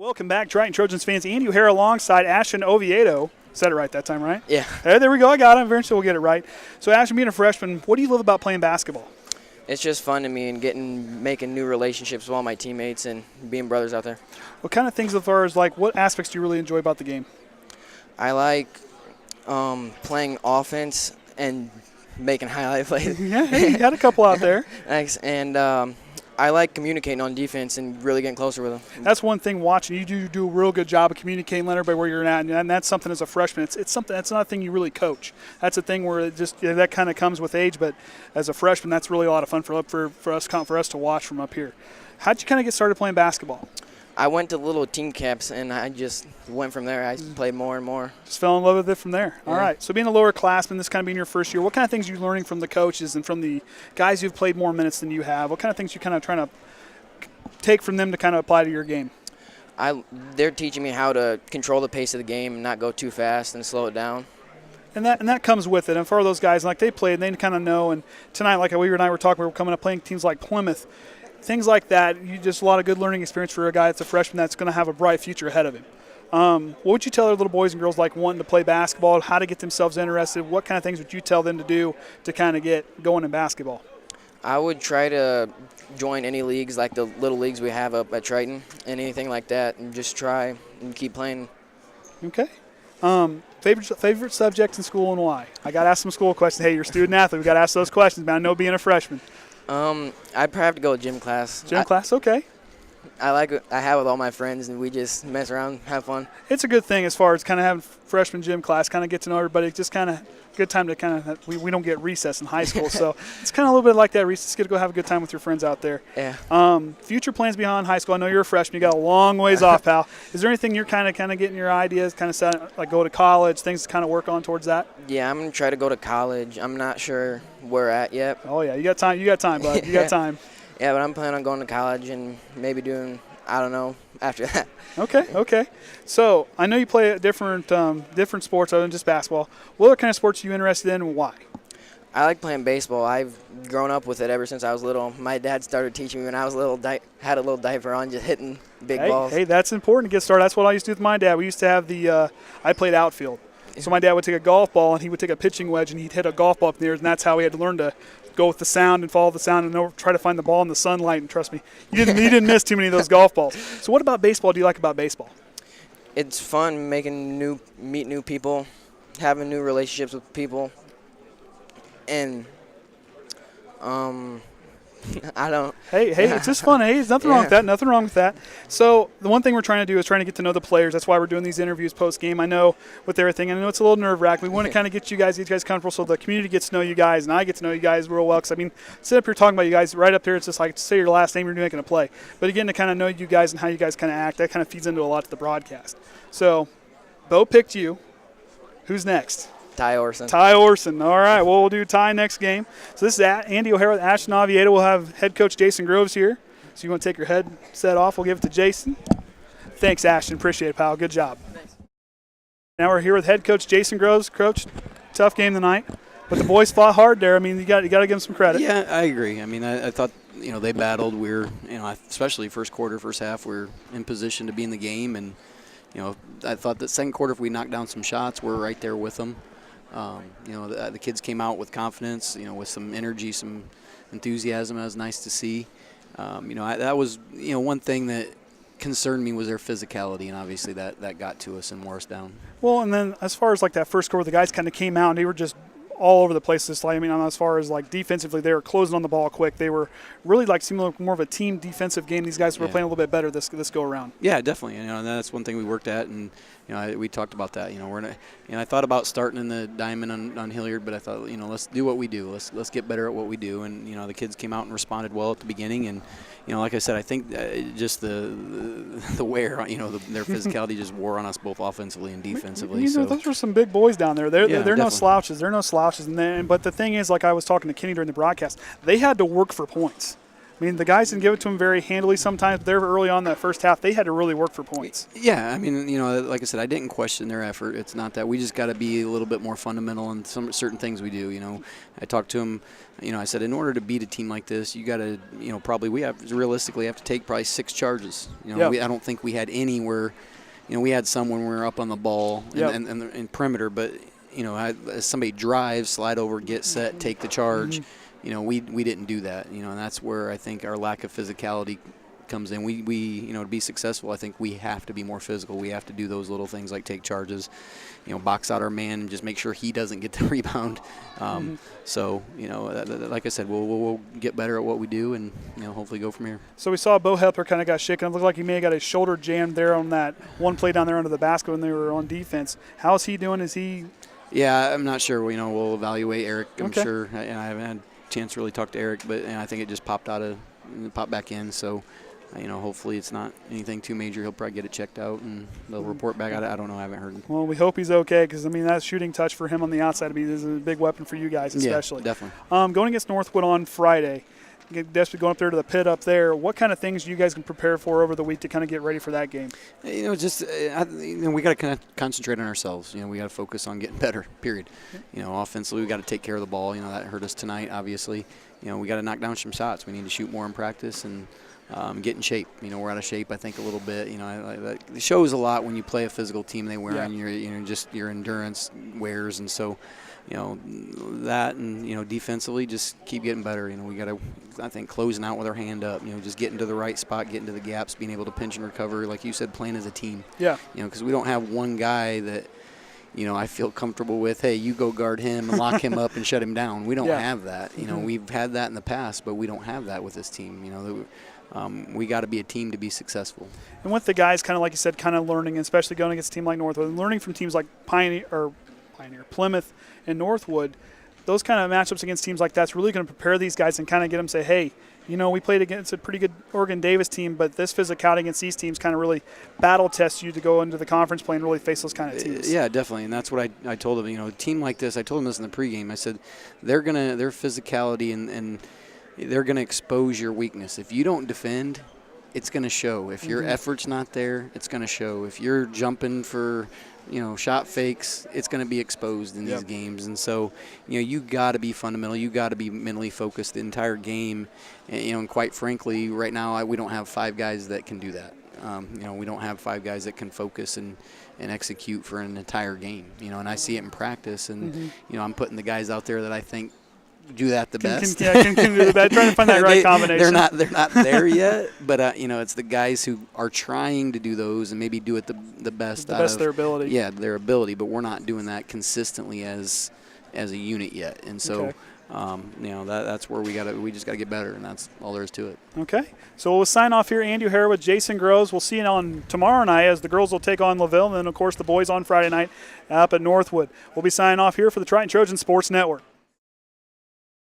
Welcome back, Triton Trojans fans. Andy O'Hara alongside Ashton Oviedo. Said it right that time, right? Yeah. Hey, there we go. I got it. Eventually we'll get it right. So, Ashton, being a freshman, what do you love about playing basketball? It's just fun to me and making new relationships with all my teammates and being brothers out there. What kind of things as far as, like, what aspects do you really enjoy about the game? I like playing offense and making highlight plays. Yeah, hey, you had a couple out there. Thanks. And I like communicating on defense and really getting closer with them. That's one thing watching. You do a real good job of communicating, letting everybody where you're at, and that's something as a freshman. It's something that's not a thing you really coach. That's a thing where it just that kind of comes with age. But as a freshman, that's really a lot of fun for us to watch from up here. How'd you kind of get started playing basketball? I went to little team camps, and I just went from there. I played more and more. Just fell in love with it from there. All right. So being a lower classman, this kind of being your first year, what kind of things are you learning from the coaches and from the guys who've played more minutes than you have? What kind of things you kind of trying to take from them to kind of apply to your game? They're teaching me how to control the pace of the game and not go too fast and slow it down. And that comes with it. And for those guys, like they played, they kind of know. And tonight, like we and I were talking, we were coming up playing teams like Plymouth. Things like that, just a lot of good learning experience for a guy that's a freshman that's going to have a bright future ahead of him. What would you tell our little boys and girls like wanting to play basketball, how to get themselves interested? What kind of things would you tell them to do to kind of get going in basketball? I would try to join any leagues like the little leagues we have up at Triton and anything like that, and just try and keep playing. Okay. Favorite subjects in school and why? I got to ask some school questions. Hey, you're a student athlete. We got to ask those questions, man. I know being a freshman. I'd probably have to go with gym class. Gym class, okay. I have with all my friends, and we just mess around, have fun. It's a good thing as far as kind of having freshman gym class, kind of get to know everybody. Just kind of good time to kind of we don't get recess in high school, so it's kind of a little bit like that recess. Get to go have a good time with your friends out there. Yeah. Future plans beyond high school. I know you're a freshman. You got a long ways off, pal. Is there anything you're kind of getting your ideas, kind of set, like go to college, things to kind of work on towards that? Yeah, I'm gonna try to go to college. I'm not sure where at yet. Oh yeah, you got time. You got time, bud. You got time. Yeah, but I'm planning on going to college and maybe doing, I don't know, after that. Okay. So I know you play different sports other than just basketball. What other kind of sports are you interested in and why? I like playing baseball. I've grown up with it ever since I was little. My dad started teaching me when I was little, had a little diaper on, just hitting big balls. Hey, that's important to get started. That's what I used to do with my dad. We used to have I played outfield. So my dad would take a golf ball and he would take a pitching wedge and he'd hit a golf ball up in the air, and that's how we had to learn to go with the sound and follow the sound and try to find the ball in the sunlight. And trust me, you didn't miss too many of those golf balls. So what about baseball do you like about baseball? It's fun meet new people, having new relationships with people, and I don't. Hey, it's just fun. Hey, there's nothing wrong with that. Nothing wrong with that. So the one thing we're trying to do is trying to get to know the players. That's why we're doing these interviews post game. I know with everything. I know it's a little nerve-wracking. We want to kind of get you guys comfortable so the community gets to know you guys and I get to know you guys real well. Because I mean, sit up here talking about you guys right up there. It's just like say your last name, you're making a play. But again, to kind of know you guys and how you guys kind of act, that kind of feeds into a lot of the broadcast. So, Bo picked you. Who's next? Ty Orson. All right, well, we'll do Ty next game. So this is Andy O'Hara with Ashton Oviedo. We'll have head coach Jason Groves here. So you want to take your headset off, we'll give it to Jason. Thanks, Ashton. Appreciate it, pal. Good job. Thanks. Now we're here with head coach Jason Groves. Coach, tough game tonight, but the boys fought hard there. I mean, you got to give them some credit. Yeah, I agree. I mean, I thought, they battled. We were, especially first quarter, first half, we were in position to be in the game. And, I thought that second quarter, if we knocked down some shots, we're right there with them. The kids came out with confidence, with some energy, some enthusiasm. That was nice to see. That was, one thing that concerned me was their physicality, and obviously that got to us and wore us down. Well, and then as far as like that first quarter, the guys kind of came out and they were just all over the place this time. I mean, as far as like defensively, they were closing on the ball quick. They were really seemed like more of a team defensive game. These guys were playing a little bit better this go around. Yeah, definitely. And that's one thing we worked at, and we talked about that. I thought about starting in the diamond on Hilliard, but I thought let's do what we do. Let's get better at what we do. And the kids came out and responded well at the beginning. And like I said, I think just the wear, their physicality just wore on us both offensively and defensively. Those were some big boys down there. They're definitely no slouches. They're no slouches. But the thing is, like I was talking to Kenny during the broadcast, they had to work for points. I mean, the guys didn't give it to them very handily sometimes, but they were early on that first half. They had to really work for points. Yeah, I mean, like I said, I didn't question their effort. It's not that. We just got to be a little bit more fundamental in some certain things we do. I talked to them. I said, in order to beat a team like this, you got to, probably realistically have to take probably 6 charges. I don't think we had any where, we had some when we were up on the ball and perimeter, but, as somebody drives, slide over, get set, take the charge. We didn't do that, and that's where I think our lack of physicality comes in. We to be successful, I think we have to be more physical. We have to do those little things like take charges, box out our man and just make sure he doesn't get the rebound. So, like I said, we'll get better at what we do and, hopefully go from here. So we saw Bo Helper kind of got shaken. It looked like he may have got his shoulder jammed there on that one play down there under the basket when they were on defense. How's he doing? Is he? Yeah, I'm not sure. We'll evaluate Eric, I'm Okay. sure. I haven't had a chance to really talk to Eric, but I think it just popped back in. So, hopefully it's not anything too major. He'll probably get it checked out, and they'll report back. I don't know. I haven't heard. Well, we hope he's okay because, that shooting touch for him on the outside is a big weapon for you guys especially. Yeah, definitely. Going against Northwood on Friday, Dept going up there to the pit up there. What kind of things do you guys can prepare for over the week to kind of get ready for that game? We got to kind of concentrate on ourselves. We got to focus on getting better, period. Offensively, we got to take care of the ball. That hurt us tonight, obviously. We got to knock down some shots. We need to shoot more in practice and get in shape. We're out of shape, I think, a little bit. It shows a lot when you play a physical team. They wear on your endurance wears, and so that and defensively just keep getting better. We got to, I think, closing out with our hand up. Just getting to the right spot, getting to the gaps, being able to pinch and recover, like you said, playing as a team. Yeah. Because we don't have one guy that I feel comfortable with. Hey, you go guard him and lock him up and shut him down. We don't have that. We've had that in the past, but we don't have that with this team. We got to be a team to be successful. And with the guys, kind of like you said, kind of learning, especially going against a team like Northwood, and learning from teams like Plymouth and Northwood, those kind of matchups against teams like that's really going to prepare these guys and kind of get them to say, hey, we played against a pretty good Oregon Davis team, but this physicality against these teams kind of really battle tests you to go into the conference play and really face those kind of teams. Yeah, definitely, and that's what I told them. A team like this, I told them this in the pregame. I said their physicality and they're going to expose your weakness. If you don't defend, it's going to show. If your effort's not there, it's going to show. If you're jumping for shot fakes, it's going to be exposed in these games. And so, you got to be fundamental. You got to be mentally focused the entire game. And quite frankly, right now we don't have 5 guys that can do that. We don't have 5 guys that can focus and execute for an entire game. And I see it in practice. And I'm putting the guys out there that I think do that the best. Can do the best. Trying to find that right combination. They're not there yet, but it's the guys who are trying to do those and maybe do it the best out of their ability. Yeah, their ability, but we're not doing that consistently as a unit yet, and so. That's where we just got to get better, and that's all there is to it. Okay, so we'll sign off here. Andy O'Hara with Jason Groves. We'll see you on tomorrow night as the girls will take on LaVille, and then, of course, the boys on Friday night up at Northwood. We'll be signing off here for the Triton Trojan Sports Network.